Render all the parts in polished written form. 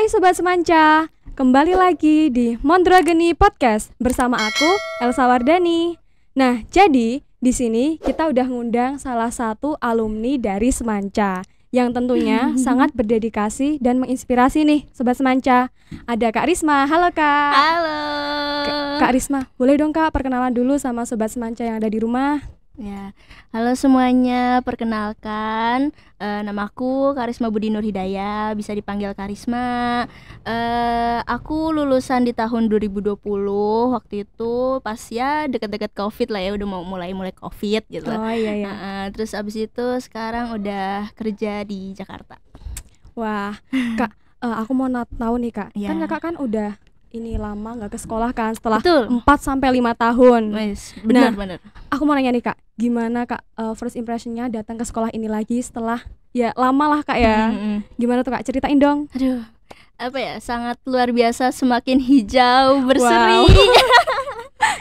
Hai Sobat Semanca, kembali lagi di Mondrageni Podcast bersama aku, Elsa Wardani. Nah, jadi di sini kita udah ngundang salah satu alumni dari Semanca yang tentunya sangat berdedikasi dan menginspirasi nih Sobat Semanca. Ada Kak Risma. Halo Kak. Halo. Kak Risma, boleh dong Kak perkenalan dulu sama Sobat Semanca yang ada di rumah? Ya, halo semuanya, perkenalkan namaku Karisma Budi Nur Hidayah, bisa dipanggil Karisma. Aku lulusan di tahun 2020, waktu itu pas ya deket-deket Covid lah ya, udah mau mulai Covid gitu. Oh iya. Terus abis itu sekarang udah kerja di Jakarta. Wah, Kak, aku mau tahu nih Kak, Ya. kan Kakak kan udah ini lama nggak ke sekolah kan setelah Betul. 4-5 tahun. Wes, benar. Aku mau nanya nih Kak, gimana Kak first impressionnya datang ke sekolah ini lagi setelah ya lama lah Kak ya. Gimana tuh Kak, ceritain dong. Aduh, apa ya, sangat luar biasa, semakin hijau berseri.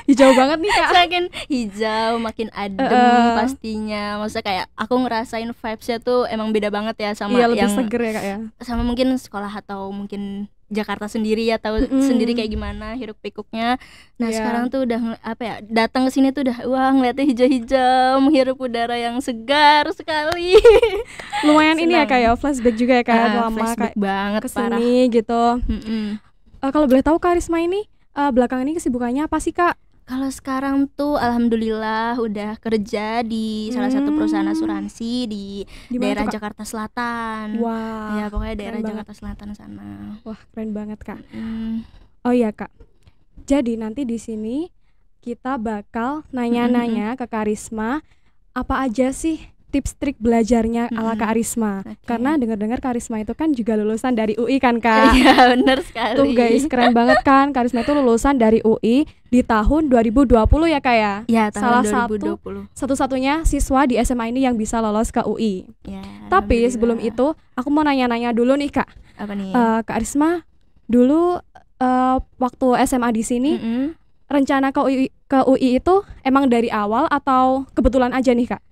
Hijau banget nih Kak. Semakin hijau, makin adem pastinya. Maksudnya kayak aku ngerasain vibes-nya tuh emang beda banget ya sama Iya, lebih yang seger ya Kak ya. sama mungkin sekolah atau mungkin Jakarta sendiri ya, tahu sendiri kayak gimana hiruk pikuknya. Nah, sekarang tuh udah apa ya, datang ke sini tuh udah wah, ngeliatnya hijau-hijau, menghirup udara yang segar sekali. Lumayan ini ya Kak ya, flashback juga ya Kak, lama flashback kayak banget, kesini gitu. Kalau boleh tahu Kak Risma ini belakangan ini kesibukannya apa sih Kak? Kalau sekarang tuh alhamdulillah udah kerja di salah satu perusahaan asuransi di daerah tuh, Jakarta Selatan. Wah, Ya pokoknya daerah keren Jakarta Selatan sana. Wah, keren banget Kak. Oh iya Kak, jadi nanti di sini kita bakal nanya-nanya ke Kak Risma apa aja sih tips trik belajarnya ala Kak Risma. Karena dengar-dengar Kak Risma itu kan juga lulusan dari UI kan Kak. Iya, bener sekali. Tuh guys, keren banget kan, Kak Risma itu lulusan dari UI di tahun 2020 ya Kak ya. Ya, tahun Salah 2020. satu-satunya siswa di SMA ini yang bisa lolos ke UI. Ya, Tapi sebelum itu aku mau nanya-nanya dulu nih Kak. Apa nih? Kak Risma dulu waktu SMA di sini rencana ke UI itu emang dari awal atau kebetulan aja nih Kak?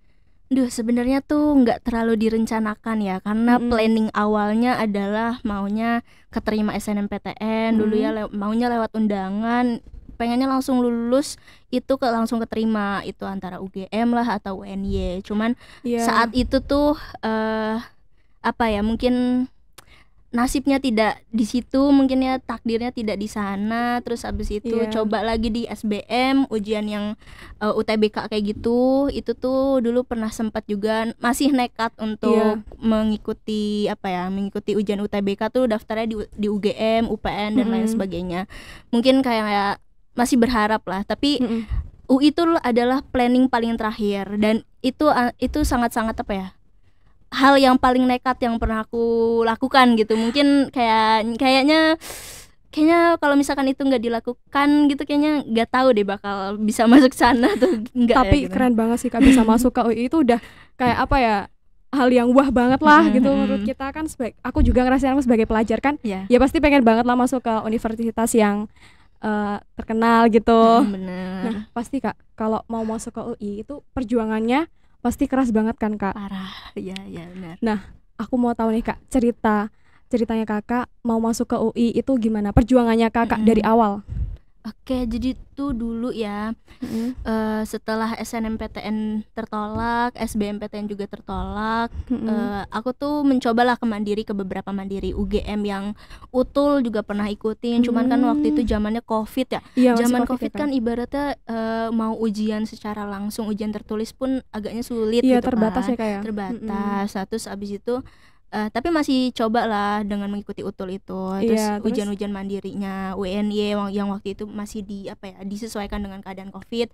Duh, sebenarnya tuh nggak terlalu direncanakan ya, karena planning awalnya adalah maunya keterima SNMPTN dulu ya, maunya lewat undangan, pengennya langsung lulus itu langsung keterima, itu antara UGM lah atau UNY. Cuman saat itu tuh apa ya, mungkin nasibnya tidak di situ, mungkin ya takdirnya tidak di sana. Terus habis itu coba lagi di SBM, ujian yang UTBK kayak gitu. Itu tuh dulu pernah sempat juga masih nekat untuk mengikuti mengikuti ujian UTBK tuh, daftarnya di UGM, UPN dan lain sebagainya. Mungkin kayak masih berharap lah, tapi UI itu adalah planning paling terakhir, dan itu sangat-sangat apa ya, hal yang paling nekat yang pernah aku lakukan gitu. Mungkin kayaknya kalau misalkan itu nggak dilakukan gitu, kayaknya nggak tahu deh bakal bisa masuk sana tuh enggak. Tapi ya, gitu. Keren banget sih Kak bisa masuk ke UI, itu udah kayak apa ya, hal yang wah banget lah gitu menurut kita kan. Aku juga ngerasain sebagai pelajar kan, ya pasti pengen banget lah masuk ke universitas yang terkenal gitu. Bener. Nah pasti Kak kalau mau masuk ke UI itu perjuangannya pasti keras banget kan Kak? Parah, ya benar. Nah, aku mau tahu nih Kak, ceritanya Kakak mau masuk ke UI itu gimana? Perjuangannya Kakak dari awal? Oke, jadi tuh dulu ya, setelah SNMPTN tertolak, SBMPTN juga tertolak, aku tuh mencobalah ke beberapa mandiri. UGM yang UTUL juga pernah ikutin, cuman kan waktu itu zamannya Covid ya. Zaman COVID kan ibaratnya mau ujian secara langsung, ujian tertulis pun agaknya sulit gitu terbatas kan. Ya kayak. Terbatas. Terus abis itu tapi masih coba lah dengan mengikuti UTUL itu. Terus ujian-ujian mandirinya UNY yang waktu itu masih disesuaikan dengan keadaan Covid.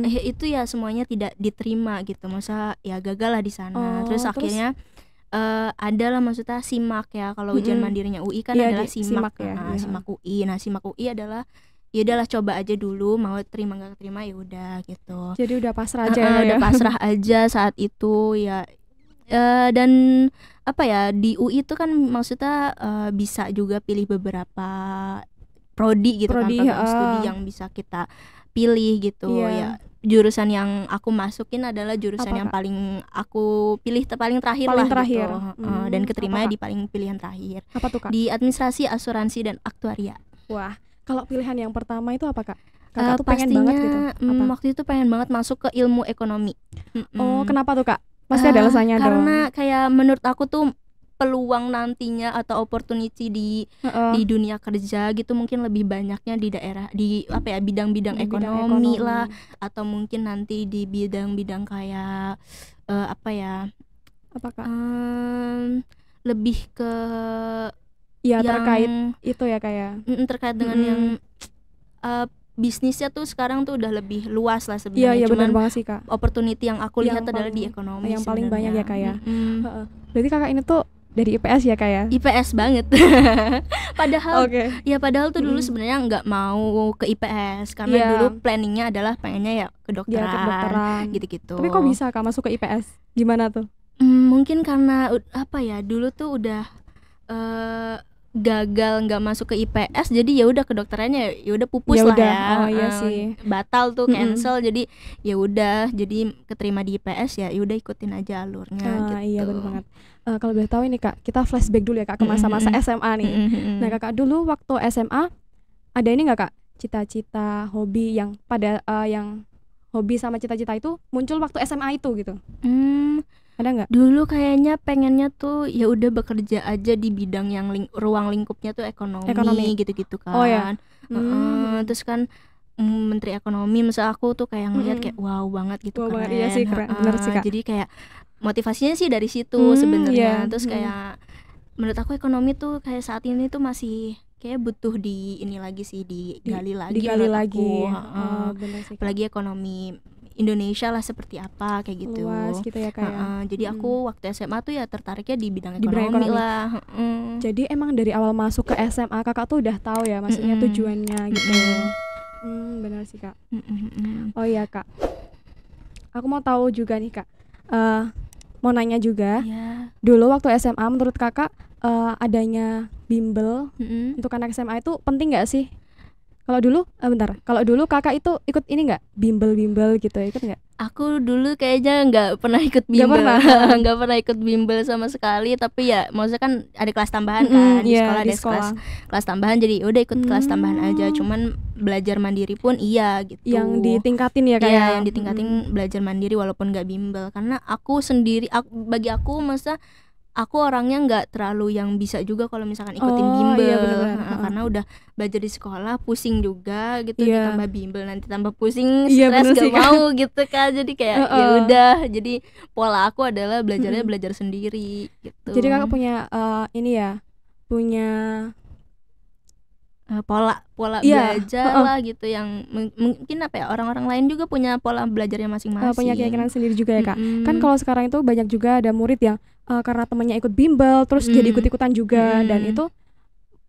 Itu ya semuanya tidak diterima gitu. Masa ya gagal lah di sana. Terus akhirnya adalah maksudnya SIMAK ya. Kalau ujian mandirinya UI kan adalah SIMAK ya. SIMAK UI. Nah, SIMAK UI adalah ya udahlah coba aja dulu, mau terima nggak terima ya udah gitu. Jadi udah pasrah aja udah pasrah aja saat itu ya. Dan apa ya, di UI itu kan maksudnya bisa juga pilih beberapa prodi gitu, kan program studi yang bisa kita pilih gitu. Ya jurusan yang aku masukin adalah jurusan Apa, yang Kak? paling aku pilih paling terakhir Paling lah terakhir. gitu. Dan keterimanya Apa, Kak? di paling pilihan terakhir Apa tuh, Kak? di administrasi, asuransi dan aktuaria. Wah, kalau pilihan yang pertama itu apa, Kak? Kakak tuh pengen Pastinya banget gitu. Apa? waktu itu pengen banget masuk ke ilmu ekonomi. Oh, kenapa tuh, Kak? Pasti ada alasannya dong. Karena kayak menurut aku tuh peluang nantinya atau opportunity di dunia kerja gitu mungkin lebih banyaknya di daerah di apa ya bidang-bidang Di bidang ekonomi lah, atau mungkin nanti di bidang-bidang kayak apa ya, Apa, Kak? lebih ke Ya, yang terkait itu ya, kayak terkait dengan yang bisnisnya tuh sekarang tuh udah lebih luas lah Iya, sebenarnya. iya benar Cuman banget sih, Kak. opportunity yang aku lihat Yang adalah paling- di ekonomi yang paling banyak ya, Kak, ya. sebenarnya. Berarti Kakak ini tuh dari IPS ya, Kak ya? IPS banget. Padahal Oke. ya padahal tuh dulu sebenarnya nggak mau ke IPS karena Iya. dulu planningnya adalah pengennya ya Dia kedokteran, kedokteran. gitu-gitu. Tapi kok bisa, Kak, masuk ke IPS? Gimana tuh? Mungkin karena apa ya, dulu tuh udah gagal nggak masuk ke IPS, jadi ya udah kedokterannya ya udah pupus Ya lah udah. ya. Oh, iya sih. Batal tuh, cancel, jadi ya udah, jadi keterima di IPS ya udah ikutin aja alurnya gitu. Iya benar banget. Kalau boleh tahu ini, Kak, kita flashback dulu ya, Kak, ke masa-masa SMA nih. Nah, Kakak dulu waktu SMA ada ini nggak, Kak? Cita-cita, hobi yang yang hobi sama cita-cita itu muncul waktu SMA itu gitu. Ada nggak? Dulu kayaknya pengennya tuh ya udah bekerja aja di bidang yang ruang lingkupnya tuh ekonomi. Gitu-gitu kan. Oh ya. Terus kan menteri ekonomi, masa aku tuh kayak ngeliat kayak wow banget gitu, Wow keren. banget, iya sih, keren. Bener sih, Kak. Jadi kayak motivasinya sih dari situ sebenarnya. Iya. Terus kayak menurut aku ekonomi tuh kayak saat ini tuh masih kayak butuh di ini lagi sih, digali lagi Digali menurut lagi. aku. Bener sih, Kak. Apalagi ekonomi Indonesia lah seperti apa kayak gitu. Luas gitu ya, Kak ya. Jadi aku waktu SMA tuh ya tertariknya di bidang Di bidang ekonomi ekonomi. lah. Jadi emang dari awal masuk ke SMA Kakak tuh udah tahu ya maksudnya tujuannya gitu. Benar sih, Kak. Oh iya, Kak. Aku mau tahu juga nih, Kak. Mau nanya juga. Ya. Dulu waktu SMA menurut Kakak adanya bimbel untuk anak SMA itu penting nggak sih? Kalau dulu, Kalau dulu Kakak itu ikut ini nggak? Bimbel gitu, ikut nggak? Aku dulu kayaknya nggak pernah ikut bimbel. Nggak pernah ikut bimbel sama sekali. Tapi ya maksudnya kan ada kelas tambahan kan di sekolah, ada kelas tambahan, jadi udah ikut kelas tambahan aja. Cuman belajar mandiri pun iya gitu. Yang ditingkatin ya, kayak yang ditingkatin belajar mandiri walaupun nggak bimbel. Karena aku sendiri, bagi aku masa aku orangnya nggak terlalu yang bisa juga kalau misalkan ikutin bimbel. Iya, bener-bener. Karena udah belajar di sekolah pusing juga gitu, Iya. ditambah bimbel nanti tambah pusing, Iya, stres, bener gak sih, Kak. mau gitu kan. Jadi kayak ya udah, jadi pola aku adalah belajarnya belajar sendiri gitu. Jadi Kakak punya ini ya, punya pola Iya, belajar lah gitu, yang mungkin apa ya, orang-orang lain juga punya pola belajarnya masing-masing. punya keyakinan sendiri juga ya, Kak. Kan kalau sekarang itu banyak juga ada murid yang karena temannya ikut bimbel terus jadi ikut-ikutan juga, dan itu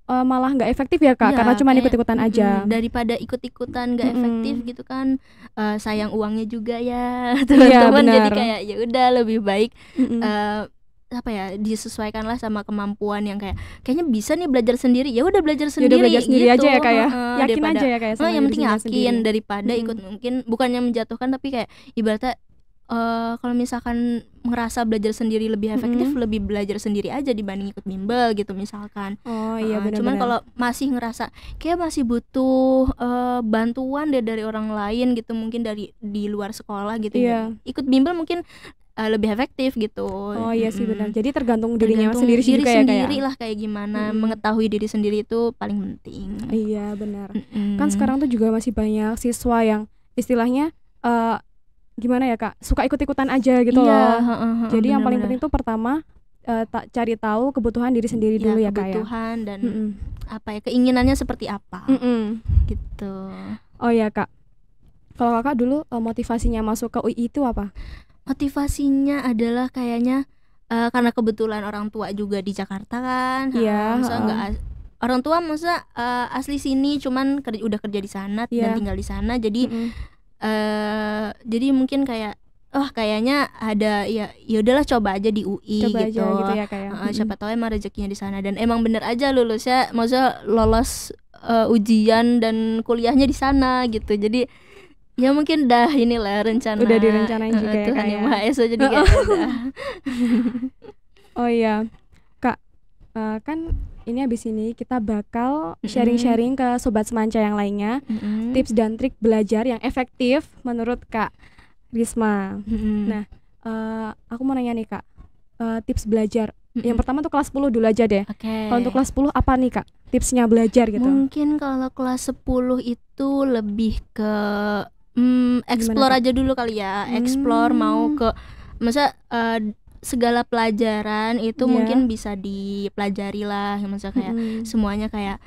malah nggak efektif ya, Kak, Iya, karena cuma kayak, ikut-ikutan aja. daripada ikut-ikutan nggak efektif gitu kan, sayang uangnya juga ya Iya, teman-teman. Jadi benar. kayak ya udah lebih baik apa ya, disesuaikanlah sama kemampuan yang kayaknya bisa nih belajar sendiri, ya udah belajar Ya udah sendiri belajar sendiri gitu. aja ya, Kak ya. Yakin Daripada- aja ya, Kak ya, sama yang penting dirinya yakin sendiri. daripada ikut, mungkin bukannya menjatuhkan, tapi kayak ibaratnya kalau misalkan ngerasa belajar sendiri lebih efektif, lebih belajar sendiri aja dibanding ikut bimbel gitu misalkan. Oh iya, benar-benar. Cuman kalau masih ngerasa kayak masih butuh bantuan dari orang lain gitu, mungkin dari di luar sekolah gitu, Iya. ikut bimbel mungkin lebih efektif gitu. Oh iya sih, benar. Jadi tergantung dirinya Tergantung sendiri sih diri juga ya, Kak ya. sendiri lah kayak gimana, mengetahui diri sendiri itu paling penting. Iya, benar. Kan sekarang tuh juga masih banyak siswa yang istilahnya gimana ya, Kak, suka ikut-ikutan aja gitu Iya, loh. Jadi yang paling benar-benar. penting tuh pertama cari tahu kebutuhan diri sendiri dulu ya, Kak ya. kebutuhan dan apa ya, keinginannya seperti apa gitu. Oh iya, Kak. Kalau Kakak dulu motivasinya masuk ke UI itu apa? Motivasinya adalah kayaknya karena kebetulan orang tua juga di Jakarta kan. Iya, Maksudnya nggak orang tua maksudnya asli sini, cuman udah kerja di sana dan tinggal di sana. Jadi jadi mungkin kayak kayaknya ada ya udahlah coba aja di UI Coba gitu. aja gitu ya, Kak ya. Siapa tahu emang rezekinya di sana, dan emang bener aja lulusnya, maksudnya lolos ujian dan kuliahnya di sana gitu. Jadi Ya mungkin udah inilah rencana. Udah direncanain juga ya, Tuhan Kak, Yang ya? Maha Esa, jadi kayak udah. Oh iya, Kak, kan ini habis ini kita bakal sharing-sharing ke sobat semanca yang lainnya tips dan trik belajar yang efektif menurut Kak Risma. Nah, aku mau nanya nih Kak, tips belajar. Yang pertama tuh kelas 10 dulu aja deh. Oke. Kalau untuk kelas 10 apa nih Kak tipsnya belajar gitu? Mungkin kalau kelas 10 itu lebih ke explore Kak? aja dulu kali ya. Explore mau ke masa segala pelajaran itu mungkin bisa dipelajari lah, masa kayak semuanya kayak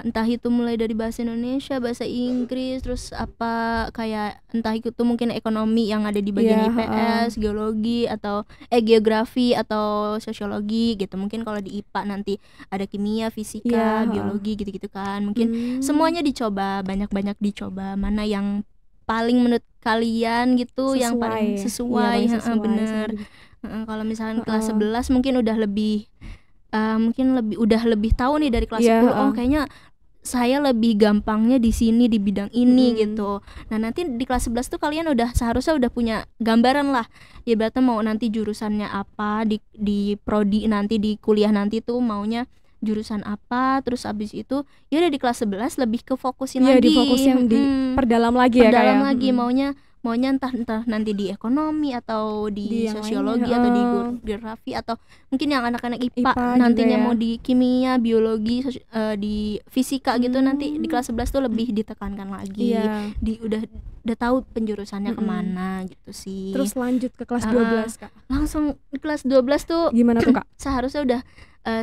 entah itu mulai dari bahasa Indonesia, bahasa Inggris, terus apa kayak entah itu mungkin ekonomi yang ada di bagian IPS, geologi atau geografi atau sosiologi gitu. Mungkin kalau di IPA nanti ada kimia, fisika, biologi gitu-gitu kan. Mungkin semuanya dicoba, banyak-banyak dicoba mana yang paling menurut kalian gitu, yang paling sesuai, bener. Kalau misalkan kelas 11 mungkin udah lebih udah lebih tahu nih dari kelas 10. Oh kayaknya saya lebih gampangnya di sini di bidang ini gitu. Nah nanti di kelas 11 tuh kalian seharusnya udah punya gambaran lah. Ya berarti mau nanti jurusannya apa di prodi nanti, di kuliah nanti tuh maunya jurusan apa. Terus abis itu ya udah di kelas 11 lebih ke fokusin lagi. Difokusin di perdalam lagi ya, perdalam lagi maunya entah nanti di ekonomi atau di sosiologi atau di geografi atau mungkin yang anak-anak IPA nantinya mau di kimia, biologi, di fisika gitu. Nanti di kelas 11 tuh lebih ditekankan lagi. Udah tahu penjurusannya kemana gitu sih. Terus lanjut ke kelas 12 Kak. Langsung di kelas 12 tuh gimana tuh Kak? Seharusnya udah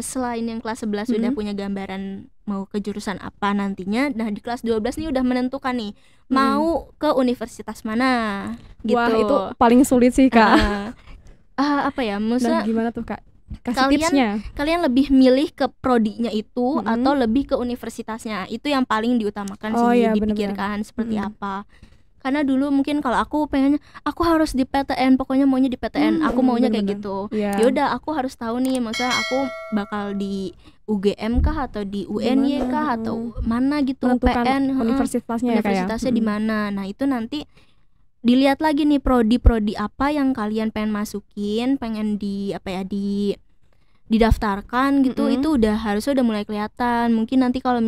selain yang kelas 11 udah punya gambaran mau ke jurusan apa nantinya. Nah di kelas 12 nih udah menentukan nih mau ke universitas mana gitu. Wah itu paling sulit sih Kak. Apa ya maksudnya gimana tuh Kak? Kasih tipsnya. Kalian lebih milih ke prodinya itu atau lebih ke universitasnya, itu yang paling diutamakan sih. Dipikirkan bener. Seperti apa. Karena dulu mungkin kalau aku pengennya aku harus di PTN, pokoknya maunya di PTN, aku maunya kayak gitu. Yaudah aku harus tahu nih, maksudnya aku bakal di UGM kah atau di UNY kah atau mana gitu, PN universitasnya di mana. Nah itu nanti dilihat lagi nih prodi apa yang kalian pengen masukin, pengen didaftarkan gitu. Itu harusnya udah mulai kelihatan. Mungkin nanti kalau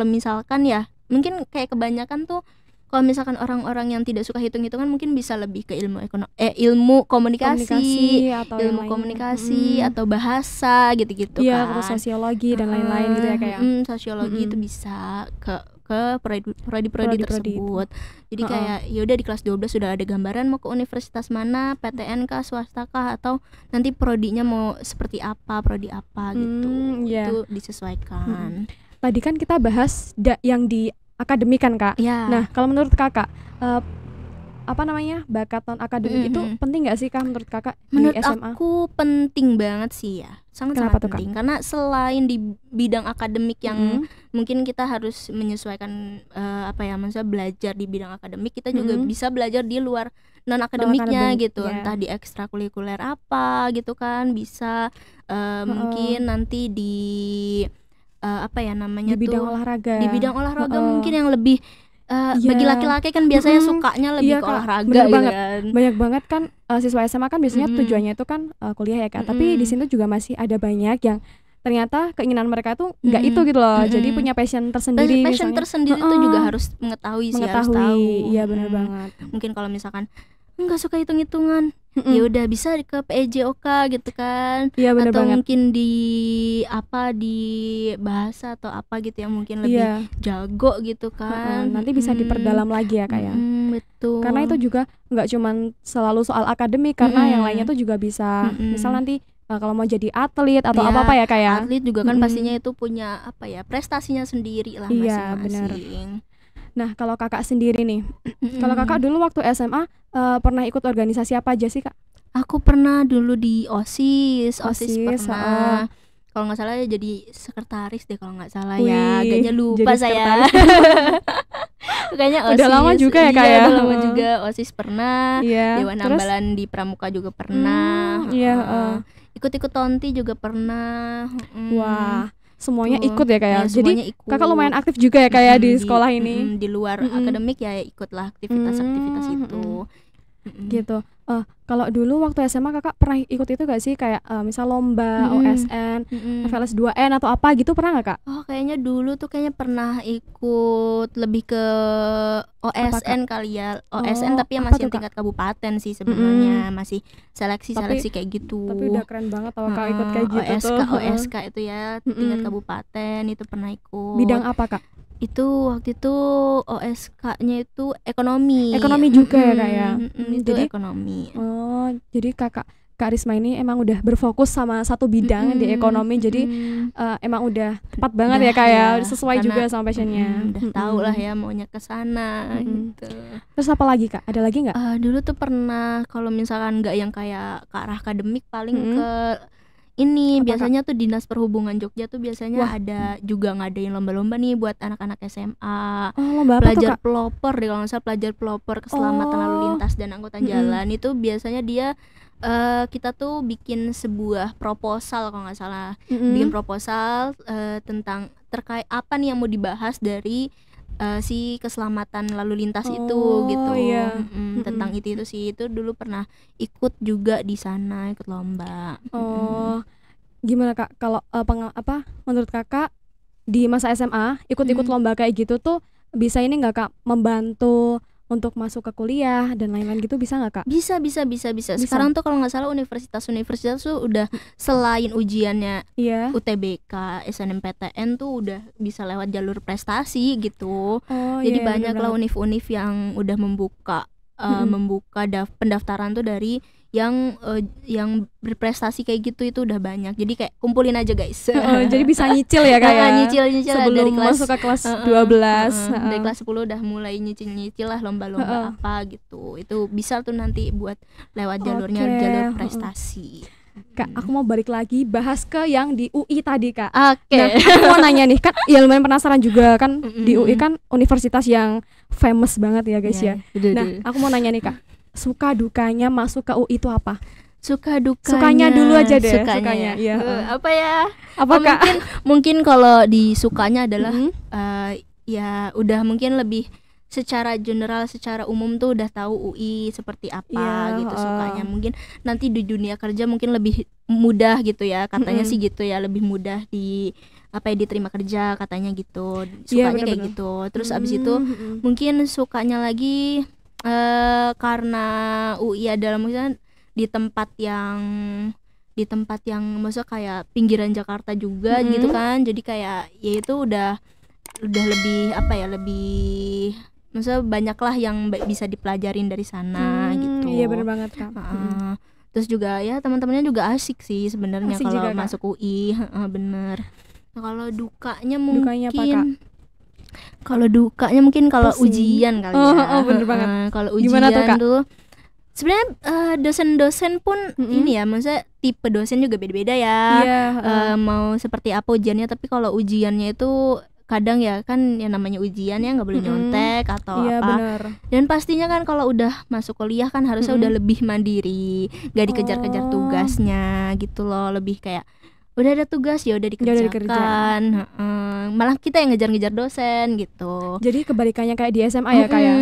misalkan ya mungkin kayak kebanyakan tuh kalau misalkan orang-orang yang tidak suka hitung-hitungan mungkin bisa lebih ke ilmu komunikasi atau ilmu komunikasi atau bahasa gitu-gitu kan. Atau sosiologi dan lain-lain gitu ya kayak. Sosiologi itu bisa ke prodi-prodi tersebut. Jadi kayak yaudah di kelas 12 sudah ada gambaran mau ke universitas mana, PTN kah, swasta kah, atau nanti prodinya mau seperti apa, prodi apa gitu. Itu disesuaikan. Tadi kan kita bahas yang di akademik kan Kak. Nah kalau menurut Kakak bakat non akademik itu penting nggak sih Kak menurut Kakak menurut di SMA? Aku penting banget sih ya, sangat penting. Karena selain di bidang akademik yang mungkin kita harus menyesuaikan maksudnya belajar di bidang akademik, kita juga bisa belajar di luar non akademiknya gitu. Entah di ekstrakurikuler apa gitu kan, bisa mungkin nanti di di bidang olahraga. Di bidang olahraga mungkin yang lebih bagi laki-laki kan biasanya sukanya lebih ke olahraga gitu kan. Banyak banget kan siswa SMA kan biasanya tujuannya itu kan kuliah ya Kak. Tapi di sini juga masih ada banyak yang ternyata keinginan mereka tuh nggak itu gitu loh. Jadi punya passion tersendiri. Passion tersendiri itu juga harus mengetahui sih, harus tahu. Iya benar banget. Mungkin kalau misalkan nggak suka hitung-hitungan, ya udah bisa ke PEJOK gitu kan. Atau banget. Mungkin di bahasa atau apa gitu yang mungkin lebih jago gitu kan. Nanti bisa diperdalam lagi ya Kak ya. Betul. Karena itu juga nggak cuman selalu soal akademik, karena yang lainnya tuh juga bisa. Misal nanti kalau mau jadi atlet atau apa ya Kak ya. Atlet juga kan pastinya itu punya prestasinya sendiri lah masing-masing. Nah kalau Kakak sendiri nih, kalau Kakak dulu waktu SMA pernah ikut organisasi apa aja sih Kak? Aku pernah dulu di OSIS pernah. Kalau nggak salah jadi sekretaris deh kalau nggak salah. Agaknya lupa saya. Kayaknya OSIS. Udah lama juga ya Kak ya. Udah lama juga OSIS pernah. Dewan Ambalan di Pramuka juga pernah. Ikut-ikut Tonti juga pernah. Wah, semuanya Betul. ikut ya kayak. Ya, Jadi semuanya ikut. kakak lumayan aktif juga ya kayak di Mm-mm, sekolah ini. di luar akademik ya ikutlah aktivitas-aktivitas itu. Gitu. Kalau dulu waktu SMA kakak pernah ikut itu gak sih kayak misal lomba OSN, FLS 2N atau apa gitu, pernah gak kak? Oh kayaknya dulu tuh kayaknya pernah ikut lebih ke OSN kali ya. OSN tapi yang apa masih tuh, Kak? tingkat kabupaten sih sebenarnya, masih seleksi kayak gitu. Tapi udah keren banget tau kak ikut kayak gitu OSK, tuh. OSK itu ya tingkat kabupaten itu pernah ikut. Bidang apa kak? Itu waktu itu OSK-nya itu ekonomi. Ekonomi juga ya kak ya. Itu Jadi ekonomi. oh jadi Kak Risma ini emang udah berfokus sama satu bidang di ekonomi, jadi emang udah tepat banget ya kak ya, sesuai juga sama passionnya. Udah tahu lah ya maunya ke sana gitu. Terus apa lagi kak? Ada lagi nggak? Dulu tuh pernah kalau misalkan nggak yang kayak ke arah akademik paling ke ini Apa, biasanya tuh Dinas Perhubungan Jogja tuh biasanya ada juga ngadain lomba-lomba nih buat anak-anak SMA. Lomba apa tuh Pelajar kak? pelopor deh kalau nggak salah, pelajar pelopor keselamatan lalu lintas dan angkutan jalan. Itu biasanya dia kita tuh bikin sebuah proposal kalau nggak salah, bikin proposal tentang terkait apa nih yang mau dibahas dari si keselamatan lalu lintas itu gitu. Iya. Tentang itu sih, itu dulu pernah ikut juga di sana, ikut lomba. Gimana kak kalau menurut kakak di masa SMA ikut-ikut lomba kayak gitu tuh bisa ini nggak kak, membantu untuk masuk ke kuliah dan lain-lain gitu, bisa nggak kak? Bisa. Sekarang tuh kalau nggak salah universitas tuh udah selain ujiannya UTBK, SNMPTN tuh udah bisa lewat jalur prestasi gitu. Jadi banyak lah univ-univ yang udah membuka pendaftaran tuh dari yang berprestasi kayak gitu, itu udah banyak. Jadi kayak kumpulin aja guys. Jadi bisa nyicil ya kak ya. Nyicil sebelum dari kelas, masuk ke kelas 12. Dari kelas 10 udah mulai nyicil lah lomba-lomba apa gitu. Itu bisa tuh nanti buat lewat jalurnya jalur prestasi. Kak, aku mau balik lagi bahas ke yang di UI tadi kak. Oke. Nah, aku mau nanya nih, kan ya lumayan penasaran juga kan, di UI kan universitas yang famous banget ya guys ya. Nah, aku mau nanya nih kak, suka dukanya masuk ke UI itu apa? Sukanya dulu aja deh. Sukanya. Iya. Apa ya? Apa kak? Mungkin kalau di sukanya adalah ya udah mungkin lebih secara general, secara umum tuh udah tahu UI seperti apa gitu sukanya. Mungkin nanti di dunia kerja mungkin lebih mudah gitu ya, katanya sih gitu ya, lebih mudah diterima kerja katanya gitu. Sukanya kayak gitu. Terus abis itu mungkin sukanya lagi karena UI adalah maksudnya di tempat yang maksudnya kayak pinggiran Jakarta juga gitu kan. Jadi kayak ya itu udah lebih lebih maksudnya banyak lah yang bisa dipelajarin dari sana gitu. Iya benar banget kak. Terus juga ya teman-temannya juga asik sih sebenarnya kalau masuk UI. Bener. Nah, kalau dukanya mungkin apa, Kak? Kalau dukanya mungkin kalau ujian kali ya. Bener banget. Kalau ujian tuh sebenarnya dosen-dosen pun ini ya, maksudnya tipe dosen juga beda-beda ya. Mau seperti apa ujiannya, tapi kalau ujiannya itu kadang ya kan yang namanya ujian ya nggak boleh nyontek atau apa. Bener. Dan pastinya kan kalau udah masuk kuliah kan harusnya udah lebih mandiri, gak dikejar-kejar tugasnya gitu loh, lebih kayak udah ada tugas ya udah dikerjakan. Malah kita yang ngejar-ngejar dosen gitu. Jadi kebalikannya kayak di SMA ya kayak.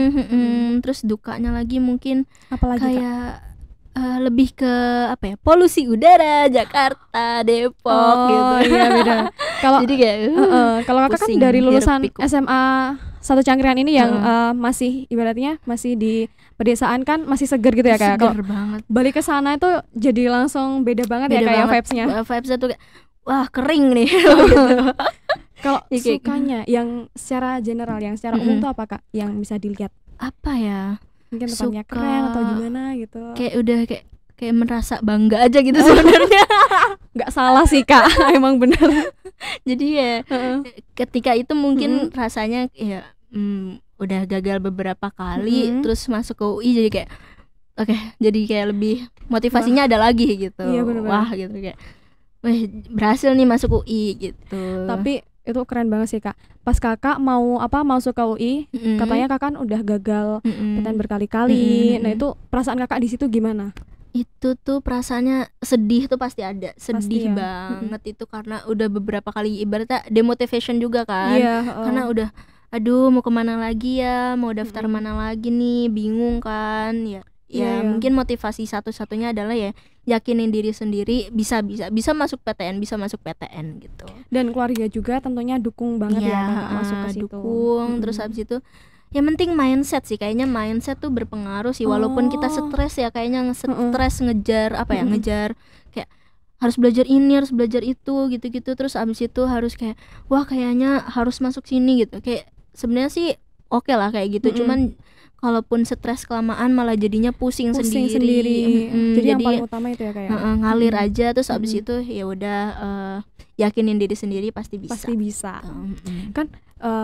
Terus dukanya lagi mungkin apalagi kayak lebih ke apa ya, polusi udara Jakarta, Depok gitu. Iya beda. Kalau jadi kayak kalau kakak kan dari lulusan SMA 1 Cangkrian ini yang masih ibaratnya masih di pedesaan kan, masih seger gitu ya kayak. Seger banget. Balik ke sana itu jadi langsung beda banget ya kayak vibes-nya. Vibes-nya tuh kayak wah kering nih. Kalau sukanya yang secara general, yang secara umum tuh apa kak yang bisa dilihat? Apa ya? Mungkin tempatnya keren atau gimana gitu. Kayak udah kayak merasa bangga aja gitu sebenarnya. Nggak salah sih kak. Emang bener. Jadi ya ketika itu mungkin rasanya ya udah gagal beberapa kali, terus masuk ke UI jadi kayak oke, jadi kayak lebih motivasinya ada lagi gitu. Iya, wah gitu kayak berhasil nih masuk UI gitu. Tapi itu keren banget sih kak. Pas kakak mau masuk ke UI, katanya kakak kan udah gagal PTN berkali-kali. Nah itu perasaan kakak di situ gimana? Itu tuh perasaannya sedih tuh pasti ada, Pasti sedih ya. banget itu karena udah beberapa kali ibaratnya demotivation juga kan. Iya, Karena udah aduh mau kemana lagi ya, mau daftar Mm-mm. mana lagi nih, bingung kan. Ya Iya, ya iya. mungkin motivasi satu-satunya adalah ya yakinin diri sendiri bisa masuk PTN, bisa masuk PTN gitu. Dan keluarga juga tentunya dukung banget ya Iya, kakak masuk ke situ. dukung. Terus habis itu yang penting mindset sih, kayaknya mindset tuh berpengaruh sih. Walaupun kita Oh. stres ya, kayaknya stres ngejar apa ya, Mm-mm. ngejar kayak harus belajar ini, harus belajar itu gitu-gitu. Terus abis itu harus kayak wah kayaknya harus masuk sini gitu. Kayak sebenarnya sih oke lah kayak gitu. Mm-mm. Cuman kalaupun stres kelamaan malah jadinya pusing Pusing sendiri. sendiri. Jadi yang Jadi paling utama itu ya kayak ngalir aja. Terus abis Mm-mm. itu ya udah yakinin diri sendiri pasti bisa. pasti bisa. Mm-mm. Kan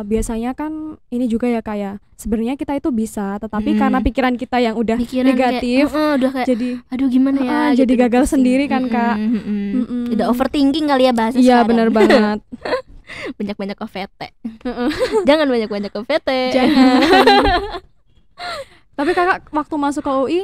biasanya kan ini juga ya kayak sebenarnya kita itu bisa, tetapi karena pikiran kita yang udah Pikiran negatif, kayak, udah kayak jadi aduh gimana ya jadi gitu, udah gagal pusing. sendiri kan, Kak. Mm-mm. Udah overthinking kali ya bahasa Iya sekarang. benar banget. Banyak-banyak OVT. Jangan banyak-banyak OVT. Jangan. Tapi kakak waktu masuk ke UI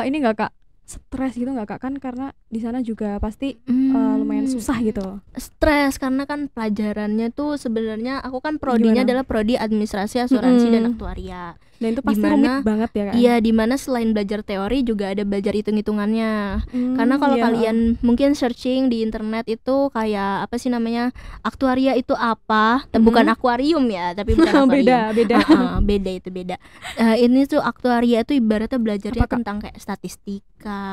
ini nggak kak stres gitu nggak kak, kan karena di sana juga pasti lumayan susah gitu. Stres karena kan pelajarannya tuh sebenarnya aku kan prodinya Gimana? adalah prodi administrasi, asuransi dan Mm-mm. aktuaria. Dan itu pasti Dimana- rumit banget ya kan. Iya, dimana selain belajar teori juga ada belajar hitung-hitungannya. Karena kalau Iya. kalian mungkin searching di internet itu kayak apa sih namanya, aktuaria itu apa? Bukan akuarium ya, tapi bukan akuarium. beda. Beda itu beda. Ini tuh aktuaria itu ibaratnya belajarnya Apa, Kak? tentang kayak statistika,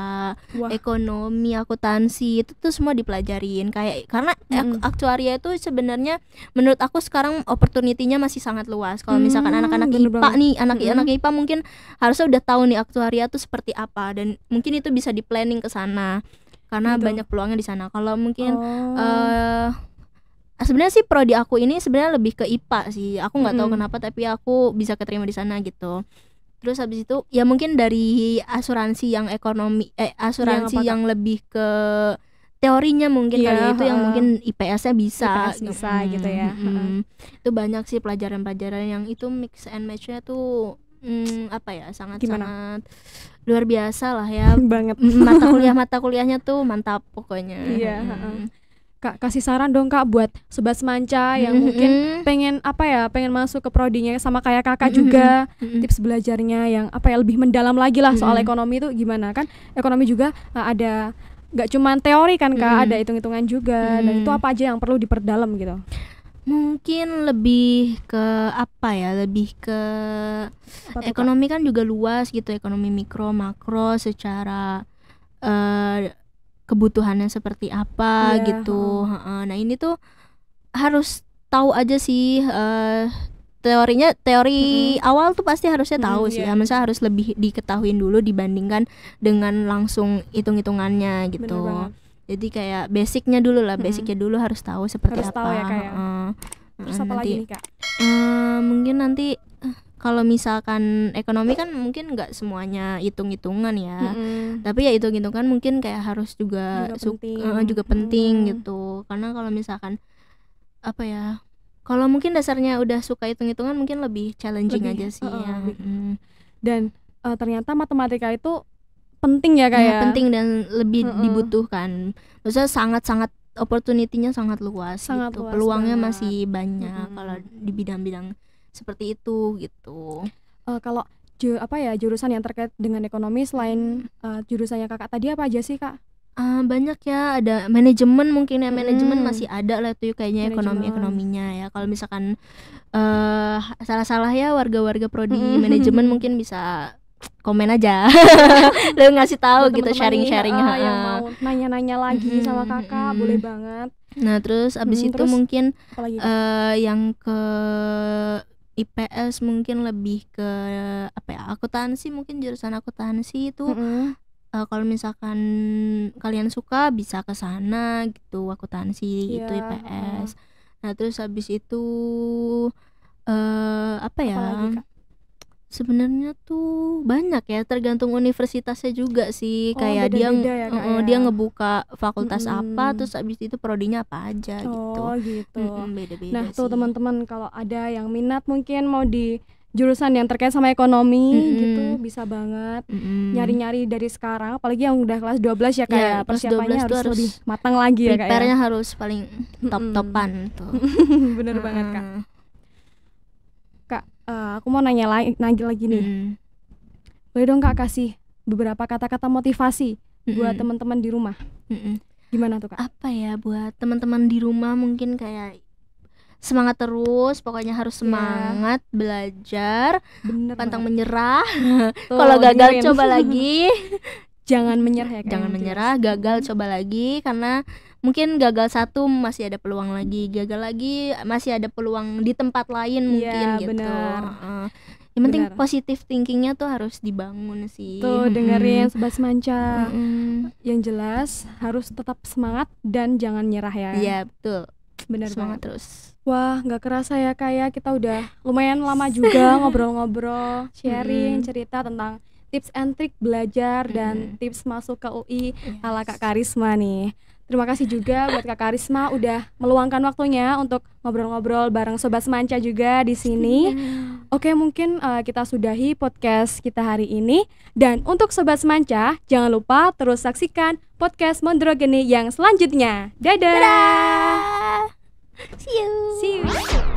Wah. ekonomi, akuntansi, itu tuh semua dipelajarin. Kayak karena aktuaria itu sebenarnya menurut aku sekarang opportunity-nya masih sangat luas. Kalau misalkan anak-anak bener IPA banget. nih, anak IPA mungkin harusnya udah tahu nih aktuaria itu seperti apa, dan mungkin itu bisa di planning ke sana karena Gitu. banyak peluangnya di sana. Kalau mungkin Oh. sebenarnya sih prodi aku ini sebenarnya lebih ke IPA sih. Aku nggak tahu Mm-mm. kenapa tapi aku bisa keterima di sana gitu. Terus habis itu ya mungkin dari asuransi yang ekonomi asuransi Yang apa, Kak? yang lebih ke teorinya mungkin Iya, kali ya, itu yang mungkin IPS-nya bisa IPS bisa gitu ya. Itu banyak sih pelajaran-pelajaran yang itu mix and match-nya tuh apa ya, sangat-sangat luar biasa lah ya. Banget. Mata kuliahnya tuh mantap pokoknya. Iya, Kak, kasih saran dong Kak buat sobat semanca yang mungkin pengen pengen masuk ke prodinya sama kayak kakak juga. Tips belajarnya yang lebih mendalam lagi lah soal ekonomi itu gimana, kan ekonomi juga ada nggak cuman teori kan Kak, ada hitung-hitungan juga, dan itu apa aja yang perlu diperdalam gitu. Mungkin lebih ke lebih ke ekonomi kan juga luas gitu, ekonomi mikro makro secara kebutuhannya seperti apa gitu. Nah ini tuh harus tahu aja sih, teori awal tuh pasti harusnya tahu sih ya, masa harus lebih diketahuin dulu dibandingkan dengan langsung hitung-hitungannya gitu. Jadi kayak basicnya dulu lah, basicnya dulu harus tahu seperti harus apa. Tahu ya, kayak. Terus apa lagi nih Kak? Mungkin nanti kalau misalkan ekonomi kan mungkin nggak semuanya hitung-hitungan ya, tapi ya hitung-hitungan mungkin kayak harus juga penting gitu. Karena kalau misalkan kalau mungkin dasarnya udah suka hitung-hitungan mungkin lebih challenging aja sih ya. Dan ternyata matematika itu penting ya kayak. Penting dan lebih dibutuhkan. Maksudnya sangat-sangat opportunity-nya sangat luas gitu. Peluangnya masih banyak kalau di bidang-bidang seperti itu gitu. Kalau jurusan yang terkait dengan ekonomi selain jurusannya kakak tadi apa aja sih Kak? Banyak ya, ada manajemen mungkin ya, manajemen masih ada lah tuh kayaknya, ekonominya ya. Kalau misalkan salah-salah ya warga-warga prodi manajemen mungkin bisa komen aja. Lu ngasih tahu buat gitu, sharing-sharing yang mau nanya-nanya lagi sama kakak boleh banget. Nah terus abis itu mungkin yang ke IPS mungkin lebih ke akuntansi, mungkin jurusan akuntansi itu kalau misalkan kalian suka bisa ke sana gitu, akuntansi gitu, IPS. Nah terus habis itu sebenarnya tuh banyak ya, tergantung universitasnya juga sih. Kayak dia ngebuka fakultas apa, terus abis itu prodinya apa aja gitu. Beda-beda. Beda-beda Nah tuh teman-teman, kalau ada yang minat mungkin mau di jurusan yang terkait sama ekonomi gitu bisa banget nyari-nyari dari sekarang, apalagi yang udah kelas 12 ya kayak persiapannya harus lebih matang lagi ya Kak. Prepare-nya harus paling top-topan tuh. Bener banget Kak. Kak, aku mau nanya lagi nih. Boleh dong Kak kasih beberapa kata-kata motivasi buat teman-teman di rumah. Gimana tuh Kak? Apa ya buat teman-teman di rumah, mungkin kayak semangat terus, pokoknya harus semangat belajar, pantang menyerah. Kalau gagal coba lagi. Jangan menyerah ya Kak. Jangan menyerah, gagal coba lagi, karena mungkin gagal satu masih ada peluang lagi, gagal lagi masih ada peluang di tempat lain mungkin gitu. Yang penting positive thinkingnya tuh harus dibangun sih. Tuh dengerin Sobat Semanca. Yang jelas harus tetap semangat dan jangan nyerah ya. Iya betul. Bener semangat banget. Terus. Wah nggak kerasa ya kayak kita udah lumayan lama juga ngobrol-ngobrol, sharing cerita tentang tips and trik belajar dan tips masuk ke UI ala Kak Karisma nih. Terima kasih juga buat Kak Karisma udah meluangkan waktunya untuk ngobrol-ngobrol bareng Sobat Semanca juga di sini. Oke, mungkin kita sudahi podcast kita hari ini. Dan untuk Sobat Semanca, jangan lupa terus saksikan podcast Mondrageni yang selanjutnya. Dadah! See you. See you.